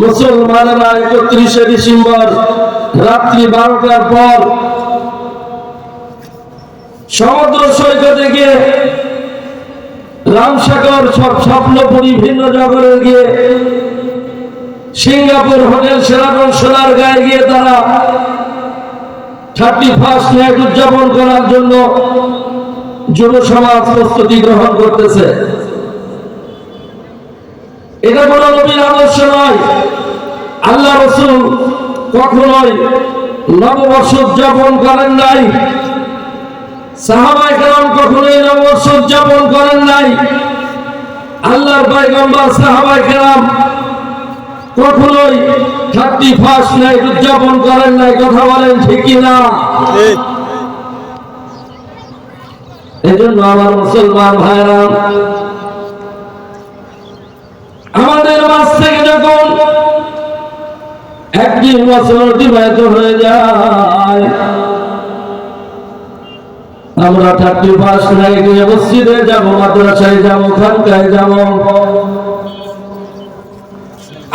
মুসলমানেরা 31শে ডিসেম্বর রাত্রি 12টার পর সমুদ্র সৈকতে গিয়ে রামসাগর স্বপ্নপুরী ভিন্ন জগতে গিয়ে সিঙ্গাপুর হোটেল সেরাটন সোনার গায়ে গিয়ে তারা 31st নাইট উদযাপন করার জন্য যুব সমাজ প্রস্তুতি গ্রহণ করতেছে। এটা কোন নবীর আদর্শ নয়। আল্লাহ রাসূল কখনোই নববর্ষ উদযাপন করেন নাই, সাহাবায়ে কেরাম কখনোই নববর্ষ উদযাপন করেন নাই, আল্লাহর পয়গম্বর সাহাবায়ে কেরাম কখনোই 31st নাইট উদযাপন করেন নাই। কথা বলেন ঠিক কি না? এজন্য আমার মুসলমান ভাইরা, আমাদের মাঝ থেকে যখন একটি বছর অতিবাহিত হয়ে যায়, আমরা 31st নাইটে মসজিদে যাব, মাদ্রাসায় যাব, খানকায় যাব,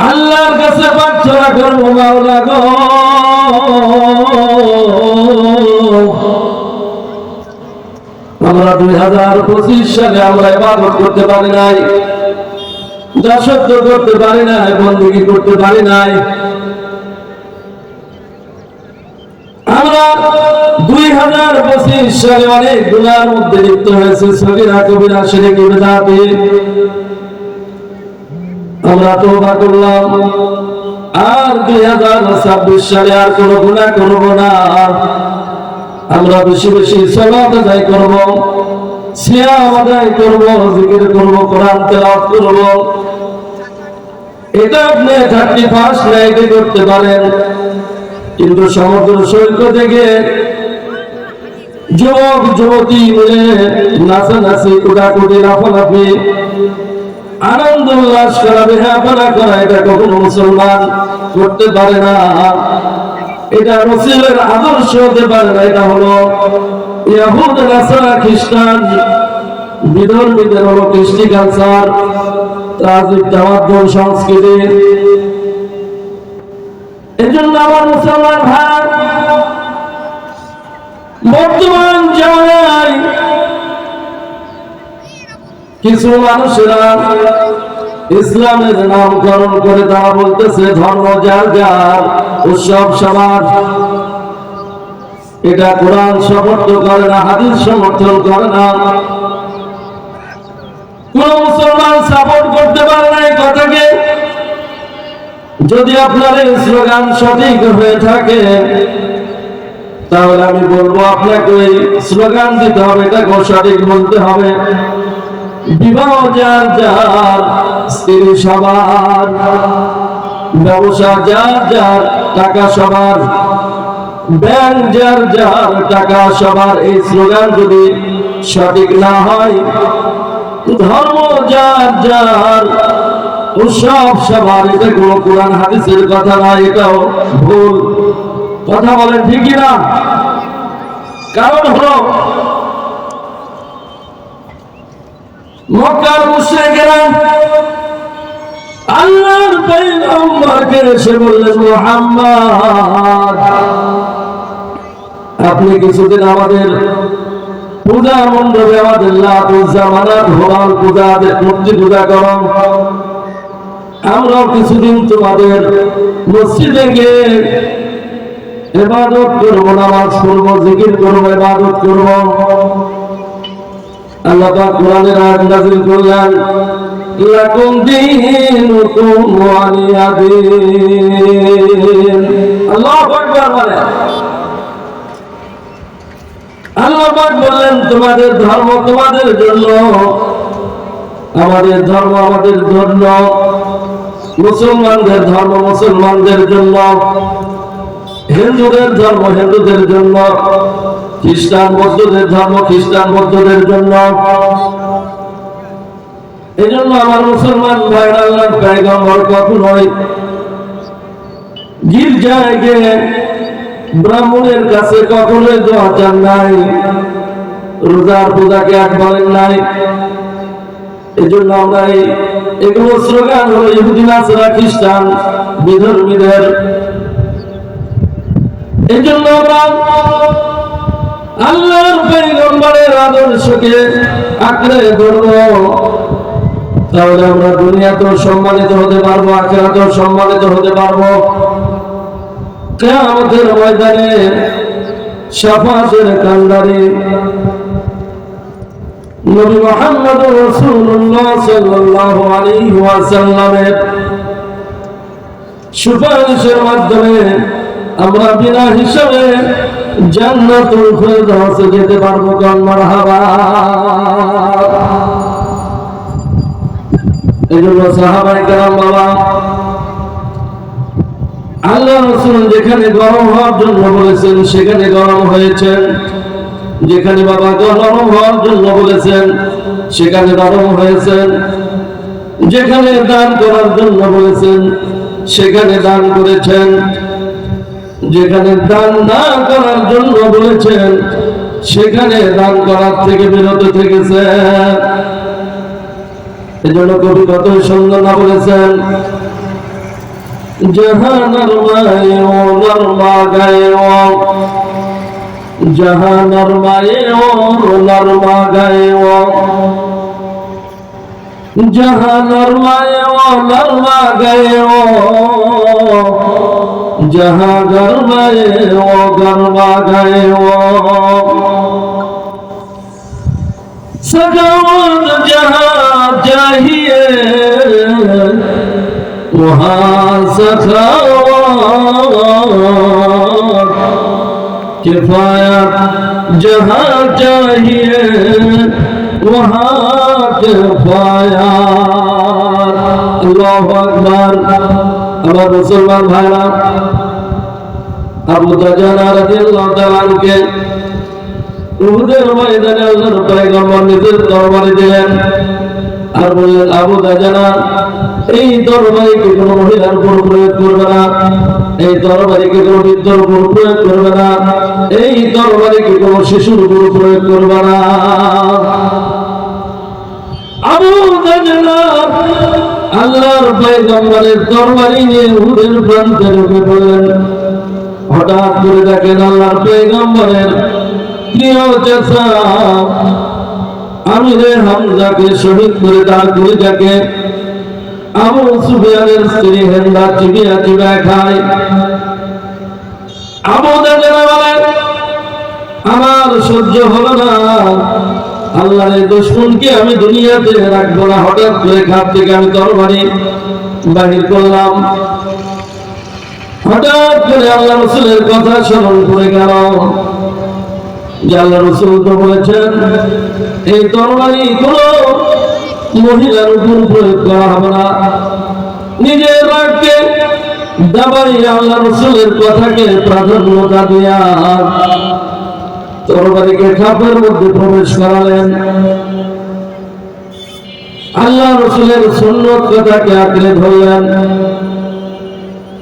আল্লাহর কাছে প্রার্থনা করবো, মাওলা গো আমরা 2025 সালে আমরা ইবাদত করতে পারি নাই, দাসত্ব করতে পারি নাই, বন্দেগী করতে পারি নাই। আমরা 2025 সালে অনেক গুনার মধ্যে লিপ্ত হয়েছে, সগীরা কবিরা শিরক বিদআতে। আমরা তওবা করলাম, আর 2026 সালে আর কোনো গুনাহ করব না। আমরা বেশি বেশি সালাত আদায় করব, সিয়াম আদায় করব, জিকির করব, কোরআন তেলাওয়াত করব। এটা আপনি 31st নাইটে করতে পারেন, কিন্তু সমুদ্র সৈকতে গিয়ে যুবক যুবতী মিলে নাচানাচি, কুটাকুটি, লাফালাফি, আনন্দ উল্লাস করা, বেহায়াপনা করা, এটা কখনো মুসলমান করতে পারে না। এটা রাসূলের আদর্শ হতে পারে না। এটা হলো ইহুদ, নাসারা, খ্রিস্টান বিধর্মীদের হলো কৃষ্টি কালচার, তাজিব, তামাদ্দুন, সংস্কৃতি। এজন্য আমার মুসলমান ভাই, বর্তমান জামানায় কিছু মানুষেরা ইসলামের নামকরণ করে তারা বলতেছে ধর্ম যার যার, উৎসব সবার। এটা কোরআন সমর্থন করে না, হাদিস সমর্থন করে না, কোন মুসলমান সাপোর্ট করতে পারে না এই কথাকে। যদি আপনার এই স্লোগান সঠিক হয়ে থাকে, তাহলে আমি বলবো আপনাকে ওই স্লোগান দিতে হবে, এটাকে সঠিক বলতে হবে। বিবাহ যার যার, স্ত্রী সবার, ব্যবসা যার যার, টাকা সবার, ব্যাংক যার যার, টাকা সবার। এই স্লোগান যদি সঠিক না হয়, ধর্ম যার যার, উৎসব সবার, এটা কোনো কোরআন হাদিসের কথা না, এটাও ভুল। কথা বলেন ঠিক না? কারণ হলো মক্কার মুশরিকেরা আল্লাহর পয়গম্বরকে এসে বললেন, মুহাম্মদ আপনি কিছুদিন আমাদের পূজা মণ্ডপে, আমাদের লাত, উজ্জা, মানাত, হুবাল পূজা, মূর্তি পূজা করো, আমরাও কিছুদিন তোমাদের মসজিদে গিয়ে ইবাদত করব, নামাজ পড়ব, জিকির করব, ইবাদত করব। আল্লাহ পাক কোরআনের আয়াত নাযিল করলেন, লাকুম দীনুকুম ওয়ালিয়া দীন। আল্লাহু আকবার বলেন। আল্লাহ পাক বললেন, তোমাদের ধর্ম তোমাদের জন্য, আমাদের ধর্ম আমাদের জন্য, মুসলমানদের ধর্ম মুসলমানদের জন্য, হিন্দুদের ধর্ম হিন্দুদের জন্য, খ্রিস্টান বৌদ্ধদের ধর্ম খ্রিস্টান বৌদ্ধদের জন্য। এই জন্য আমার মুসলমান ভাইরা, আল্লাহর পয়গম্বর কখনোই গির্জায় গিয়ে ব্রাহ্মণের কাছে কখনোই দোয়া চান নাই, রোজার পূজাকে এক বলেন নাই, এই জন্য আমরা এগুলো স্লোগান হলো ইহুদি নাসারা খ্রিস্টান বিধর্মীদের। এই জন্য আমরা আল্লাহর পয়গম্বরের আদর্শকে আঁকড়ে ধরব, তাহলে আমরা দুনিয়াতেও সম্মানিত হতে পারবো, আখিরাতেও সম্মানিত হতে পারবো। কিয়ামতের ময়দানে শাফাতের কান্ডারি নবী মুহাম্মদ রাসূলুল্লাহ সাল্লাল্লাহু আলাইহি ওয়াসাল্লামের সুপারিশের মাধ্যমে আমরা বিনা হিসাবে জান্নাতুল ফিরদাউসে যেতে পারবো। কোন মারহাবা। এজন্য সাহাবায়ে কেরাম বাবা, আল্লাহ রাসূল যেখানে গরম হওয়ার জন্য বলেছেন সেখানে গরম হয়েছেন, যেখানে বাবা গরম হওয়ার জন্য বলেছেন সেখানে গরম হয়েছেন, যেখানে দান করার জন্য বলেছেন সেখানে দান করেছেন, যেখানে দান না করার জন্য বলেছেন সেখানে দান করার থেকে বিরত থেকেছেন। এজন্য কবি কত সুন্দর না বলেছেন, জাহানার মায়ে ও নরমা গায়ে ও, জাহানার মায়ে ও নরমা গায়ে ও, জাহানার মায়ে ও নরমা গায়ে ও, जहां गरमाए वो गरमा गए वो, सगावत जहां चाहिए वहां सखावत, किफायत जहां चाहिए वहां किफायत। अल्लाहु अकबर। আমার মুসলমান ভাইরা, আবু দাজানা রাদিয়াল্লাহু তাআলা আনকে উহুদের ময়দানে আল্লাহর পয়গম্বর নিজের তরবারি দিলেন আর বললেন, আবু দাজানা এই তরবারিকে কোনো মহিলার উপর প্রয়োগ করবে না, এই তরবারিকে কোনো বৃদ্ধর উপর প্রয়োগ করবে না, এই তরবারিকে কোনো শিশুর উপর প্রয়োগ করবে না। আবু দাজানা আল্লাহর পয়গম্বরের তরবারি নিয়ে উহুদের প্রান্তে ঢুকে পড়লেন। হঠাৎ করে দেখেন আল্লাহর পয়গম্বরের প্রিয় চাচা আমিরে হামজাকে শহীদ করে তার কলিজাকে আবু সুফিয়ানের স্ত্রী হিন্দা চিবিয়া চিবিয়া খায়। আবু দাজানা বলেন, আমার সহ্য হলো না, আল্লাহর এই দুশমনকে আমি দুনিয়াতে রাখবো না। হঠাৎ করে খাপ থেকে আমি তরবারি বাহির করলাম। হঠাৎ করে আল্লাহ রাসূলের কথা স্মরণ করে গেল যে আল্লাহ রাসূল তো বলেছেন এই তরবারি কোনো মহিলার উপর প্রয়োগ করা হবে না। নিজের রাগকে দাবাইয়ে আল্লাহ রাসূলের কথাকে প্রাধান্যতা দিয়া তরবারিকে খাপের মধ্যে প্রবেশ করালেন। আল্লাহ রাসূলের সুন্নত কথাকে আঁকড়ে ধরলেন।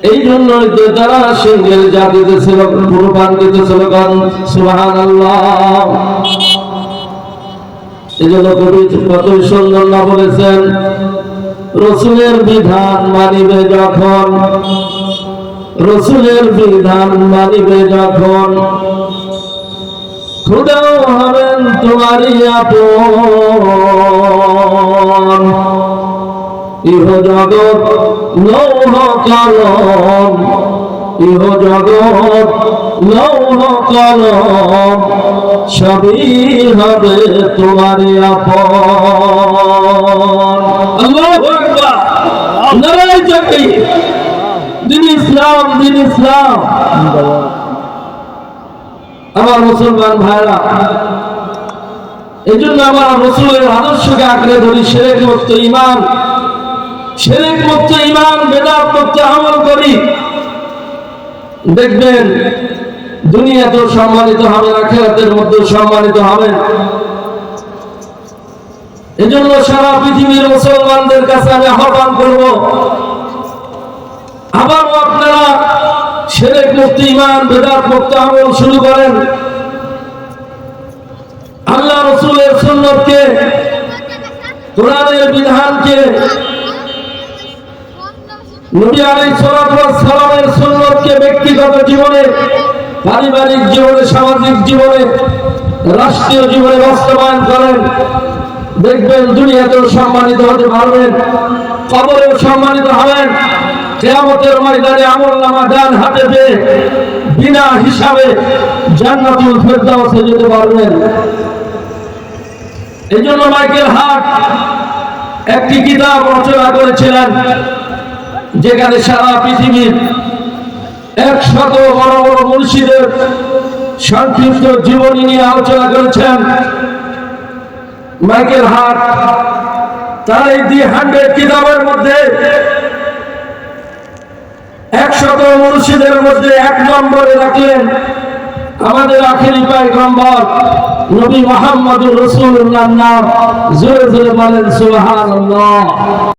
এই জন্যই তো তারা সিংহের জাতিতে ছিল, কুরবান দিতেছিল। সুবহানাল্লাহ। এই জন্য কবি কত সুন্দর না বলেছেন, রাসূলের বিধান মানিবে যখন, রাসূলের বিধান মানিবে যখন, খুদাও হবেন তোমারই আপন। ইহ জগৎ লৌহ কলম, ইহ জগৎ লৌহ কলম, সবই হবে তোমারই আপন। আল্লাহু আকবার। নারায়ে তাকবীর। দিন ইসলাম, দিন ইসলাম। আমার মুসলমান ভাইরা, এই জন্য আমার রাসূলের আদর্শকে আঁকড়ে ধরি। শিরক মুক্ত ঈমান, শিরক মুক্ত ঈমান, বেদাত মুক্ত আমল করি। দেখবেন দুনিয়াতেও সম্মানিত হবেন, আখিরাতের মধ্যেও সম্মানিত হবেন। এই জন্য সারা পৃথিবীর মুসলমানদের কাছে আমি আহ্বান করব, আবারও আপনারা শিরক মুক্ত ঈমান, বেদাত মুক্ত আমল শুরু করেন। আল্লাহ রাসূলের সুন্নতকে কোরআনের বিধানকে, নবী আলাইহিস সালাতু ওয়াস সালামের সুন্নাতকে ব্যক্তিগত জীবনে, পারিবারিক জীবনে, সামাজিক জীবনে, রাষ্ট্রীয় জীবনে বাস্তবায়ন করেন, দেখবেন দুনিয়াতেও সম্মানিত হতে পারবেন, কবরেও সম্মানিত হবেন, কিয়ামতের ময়দানে আমলনামা ডান হাতে পেয়ে বিনা হিসাবে জান্নাতুল ফেরদাউসে যেতে পারবেন। এই জন্য মাইকেল হার্ট একটি কিতাব রচনা করেছিলেন, যেখানে সারা পৃথিবীর 100 বড় বড় মুর্শিদের সংক্ষিপ্ত জীবনী নিয়ে আলোচনা করেছেন। মাইকেল হার্ট তার এই 100 কিতাবের মধ্যে 100 মুর্শিদের মধ্যে 1 নম্বরে রাখলেন আমাদের আখেরি পয়গম্বর নবী মুহাম্মদুর রাসূলুল্লাহর নাম। জোরে জোরে বলেন সুবহানাল্লাহ।